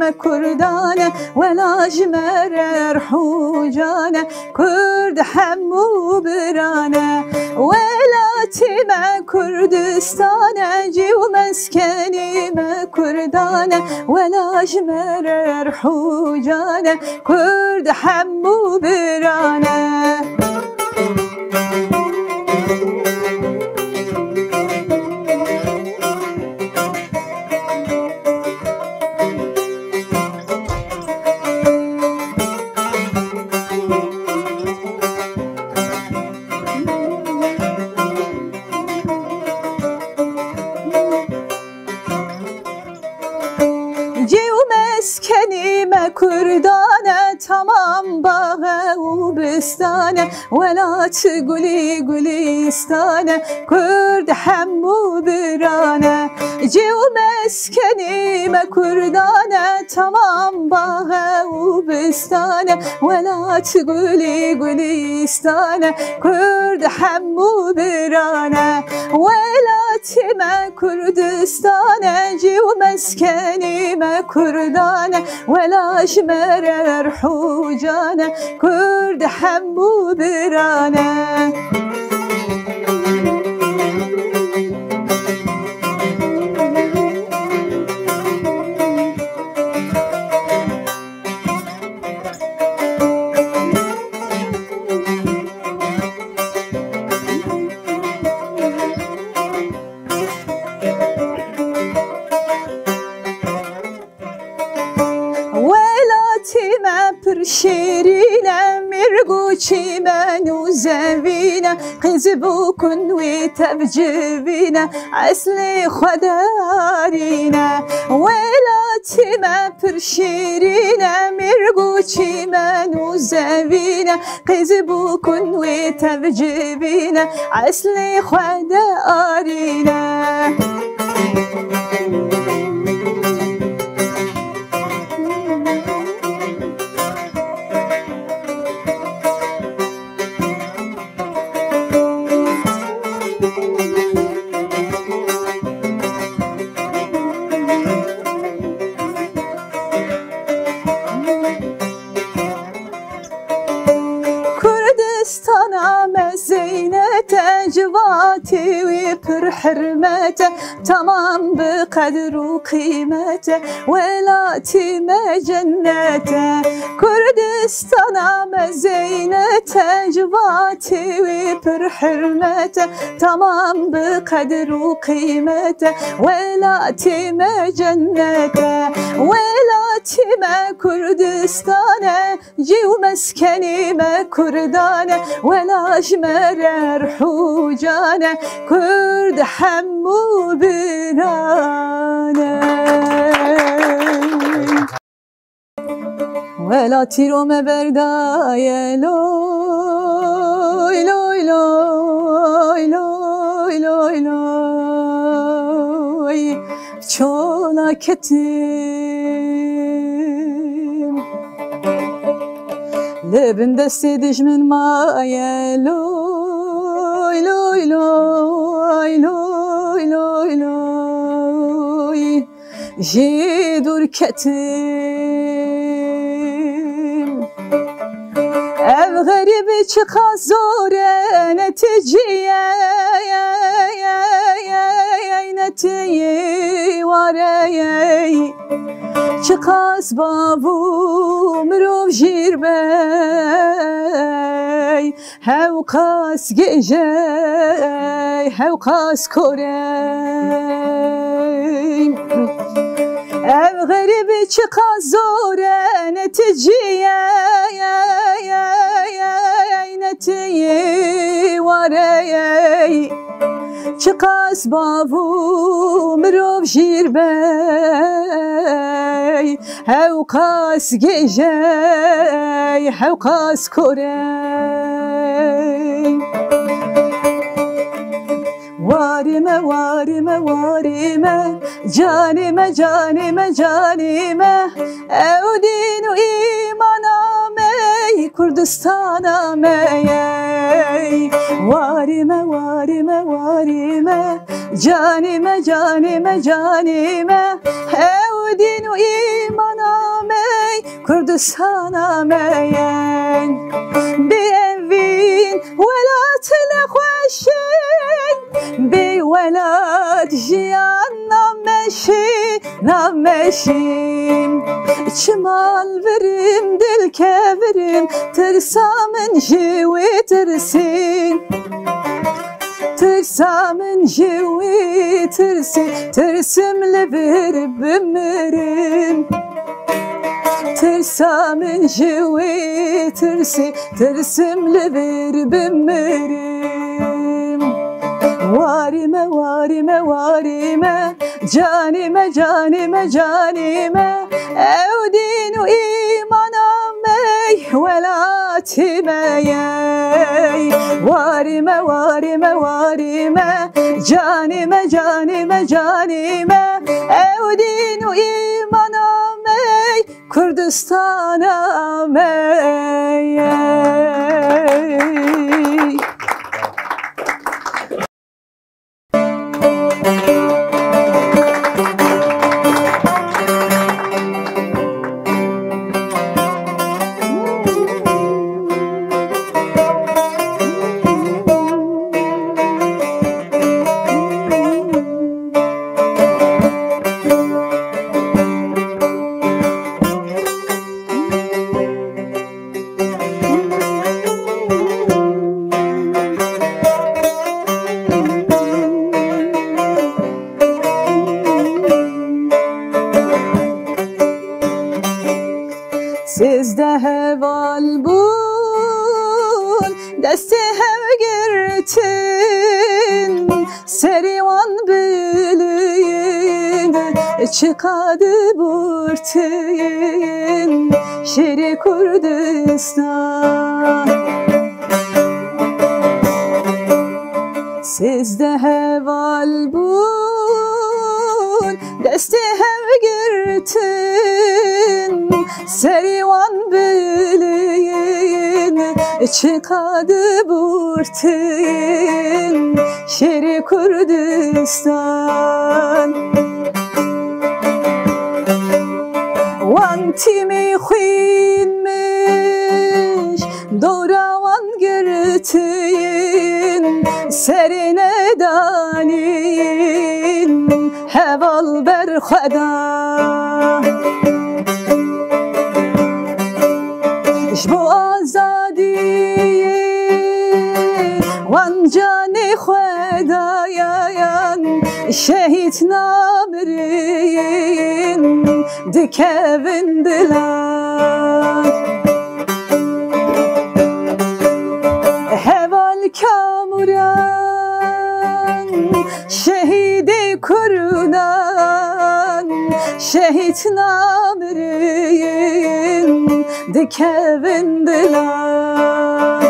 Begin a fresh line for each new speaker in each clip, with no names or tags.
ما كردانه ولا جمر حوجانه كرد حمو برانه ولاتي ما كردستانه جي ومسكني ما كردانه ولا جمر حوجانه كرد حمو برانه مسكني ما كردانه تمام باغه وبستانه ولا تقولي قوليستانه كرد حمو برانه جي ومسكني ما كردانه تمام باغه وبستانه ولا تقولي قوليستانه كرد حمو برانه ولا تما كردستانه جي ومسكني ما كردانه ولا جمر حوجانه كرد حمو برانه ما برشيرينا مرقوشي منو زبينا قزبوكن وتبجبينا عسلي خدارينا ولاتي ما برشيرينا مرقوشي منو زبينا قزبوكن وتبجبينا عسلي خدارينا كردستانا مزينته جواتي ويبر حرمته تمام بقدر وقيمته ولاتي ما جنته كردستانا مزينته جواتي ويبر حرمته تمام بقدر وقيمته ولاتي ما جنته ولاتي ما كردستانه جي ومسكني ما كردانه ولا جمر حوجانه كرد حمو برانه ولا تيرو مبردايه لوي لوي لوي لوي لوي لوي چولا كتم لبن دستي دج من مايه لوي لوي لوي لوي لوي لوي جي دور كتم ev garibi çıka zore neticiye netiyi vareye çıkas bavu mirov jirbey hevkas gece hevkas korey ev garibi çıka zore neticiye netiyi vareye çıkas bavu mirov jirbey hevkas gece hevkas korey varime varime varime canime canime canime ev dinu imaname Kurdistan'a mey varime varime varime canime canime canime ev din u imana mey Kurdistana meyen Bi evin velat nekhweşin Bi velat jiyan nameşim Çimal verim dil keverim Tırsamın jivi tırsin Tırsamın jivi tırsin Tırsimle verip ömürüm Tırsamın jivi tırsin Tırsimle verip ömürüm Varime varime varime Canime canime canime Evdinu imanam ey Velatime ey Varime varime varime Canime canime canime Evdinu imanam ey Kurdistanam ey Sizde heval bul, deste hev girtin, serivan bilin, çıkadı burtin, şeri Kurdistan. Sizde heval bul, deste hev girtin, serivan bilin, çıkadı burtin, şeri Kurdistan. Vantimi xuyinmiş, doravan girtin, serine danin, heval berxeda. Bu azadiyi van cani xwedayan şehit namirin dikevin dilan heval kamuran şehidi kurunan şehit namirin dikevin dilan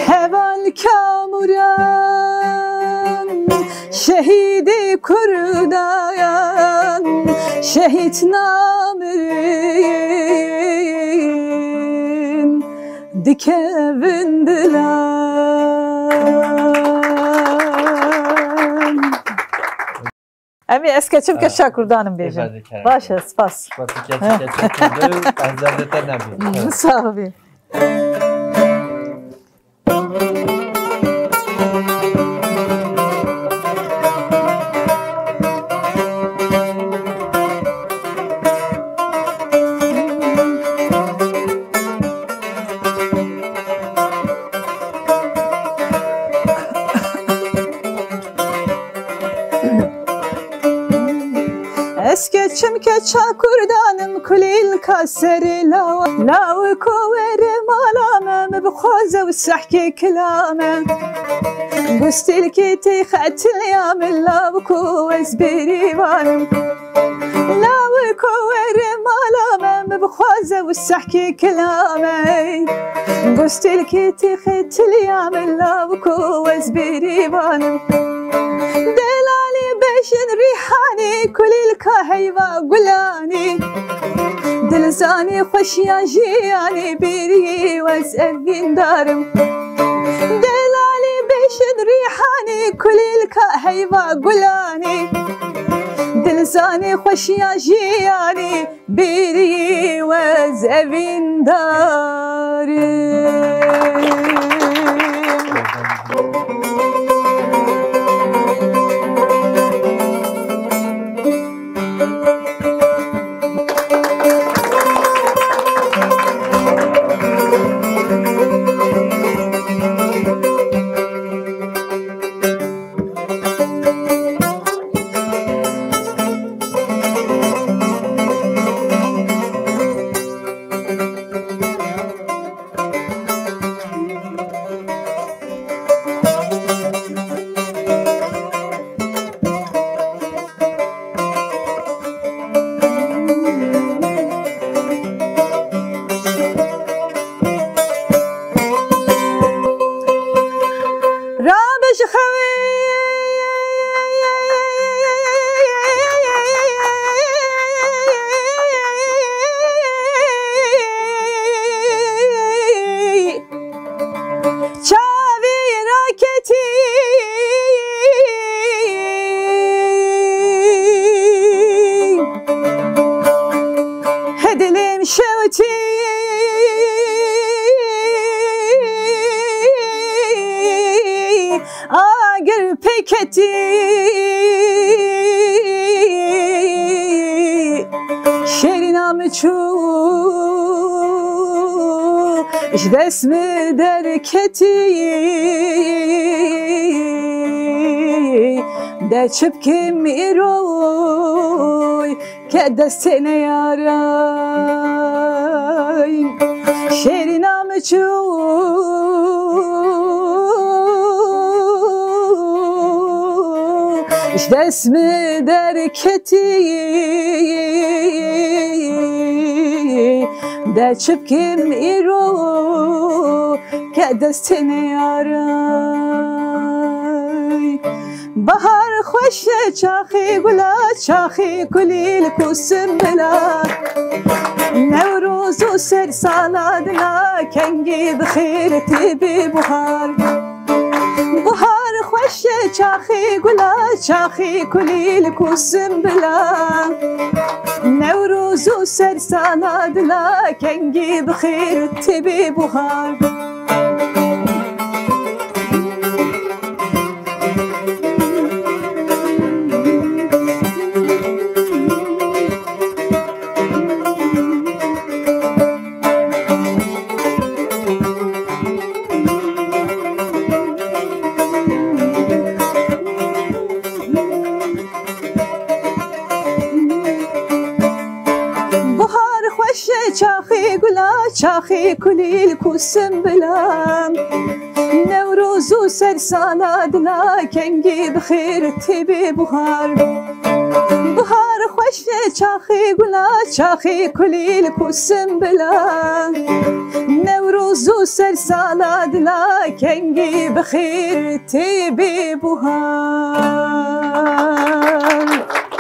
heval kamuran şehidi kurunan şehit namirin dikevin dilan Emi eskeçim keşa kurdanım bejim. Başa spas.
Spası keşke çekildi. Benzerde tenebi.
Sağ ol. Eskeçim keça kurdanım kulil kaseri lav kovere malamem bخوزه وسحكي كلامه قستل كيتي خاتل يا من lav كوز بريبانم lav kovere malamem bخوزه وسحكي كلامه قستل كيتي خاتل يا من lav كوز بريبانم دلالي بشن ريحاني كل الكهيبة قلاني دلزاني خشيا جياني بيري وزقين دارم دلالي خوشن ریحانی کلیل که هیوا گلانی دلزانی خوشیا جیانی بیری و زوینداری اگر پیکتی شیرینام چو اش دسم درکتی ده چپکم ایروی که دست نیارای شیرینام چو اش دسم درکتی ده چپکم ایرو که دست نیارای بهار خوش چاخی گلا چاخی کلیل کوسم بلا نوروز و سر سالادنا کنگی بخیر تیبی بهار بهار خوش چاخی گلا چاخی کلیل کوسم بلا نوروز و سر سالادنا کنگی بخیر تیبی بهار چاخی گلا چاخی کلیل کوسم بلام نوروز و سر سالادنا کنگی بخیر تیبی بهار بهار خوش چاخی گلا چاخی کلیل کوسم بلام نوروز و سر سالادنا کنگی بخیر تیبی بهار